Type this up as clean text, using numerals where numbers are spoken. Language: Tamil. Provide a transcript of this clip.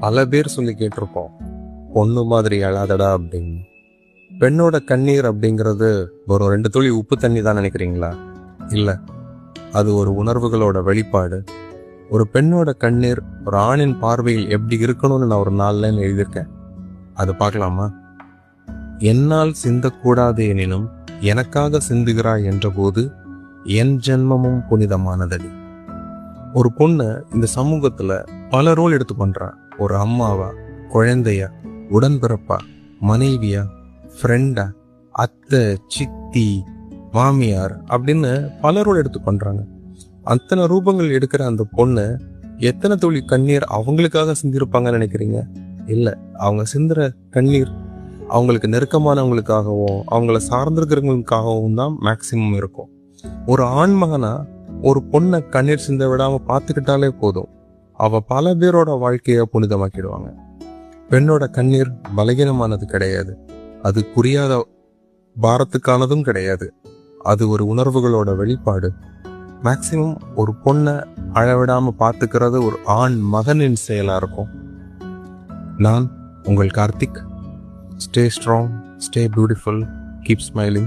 பல பேர் சொல்லி கேட்டிருப்போம், பொண்ணு மாதிரி அழாதடா அப்படின்னு. பெண்ணோட கண்ணீர் அப்படிங்கிறது ஒரு 2 துளி உப்பு தண்ணி தான் நினைக்கிறீங்களா? இல்லை, அது ஒரு உணர்வுகளோட வெளிப்பாடு. ஒரு பெண்ணோட கண்ணீர் ஒரு ஆணின் பார்வையில் எப்படி இருக்கணும்னு நான் ஒரு 4 லைன் எழுதியிருக்கேன். அது பார்க்கலாமா? என்னால் சிந்தக்கூடாது எனினும் எனக்காக சிந்துகிறாய் என்ற போது என் ஜென்மமும் புனிதமானதடி. ஒரு பொண்ணு இந்த சமூகத்துல பல ரோல் எடுத்து பண்றா. ஒரு அம்மாவா, குழந்தையா, உடன்பிறப்பா, மனைவியா, ஃப்ரெண்டா, அத்தை, சித்தி, மாமியார் அப்படின்னு பல ரோல் எடுத்து பண்றாங்க. அத்தனை ரூபங்கள் எடுக்கிற அந்த பொண்ணு எத்தனை துளி கண்ணீர் அவங்களுக்காக சிந்திருப்பாங்கன்னு நினைக்கிறீங்க? இல்லை, அவங்க சிந்துற கண்ணீர் அவங்களுக்கு நெருக்கமானவங்களுக்காகவும் அவங்கள சார்ந்திருக்கிறவங்களுக்காகவும் தான் மேக்சிமம் இருக்கும். ஒரு ஆண்மகனா ஒரு பொண்ணை கண்ணீர் சிந்த விடாம பார்த்துக்கிட்டாலே போதும், அவ பல பேரோட வாழ்க்கைய புனிதமாக்கிடுவாங்க. பெண்ணோட கண்ணீர் பலகீனமானது கிடையாது, அது புரியாத பாரத்துக்கானதும் கிடையாது. அது ஒரு உணர்வுகளோட வெளிப்பாடு. மேக்சிமம் ஒரு பொண்ணை அழவிடாம பார்த்துக்கிறது ஒரு ஆண் மகனின் செயலா இருக்கும். நான் உங்கள் Karthik. Stay strong, stay beautiful, keep smiling.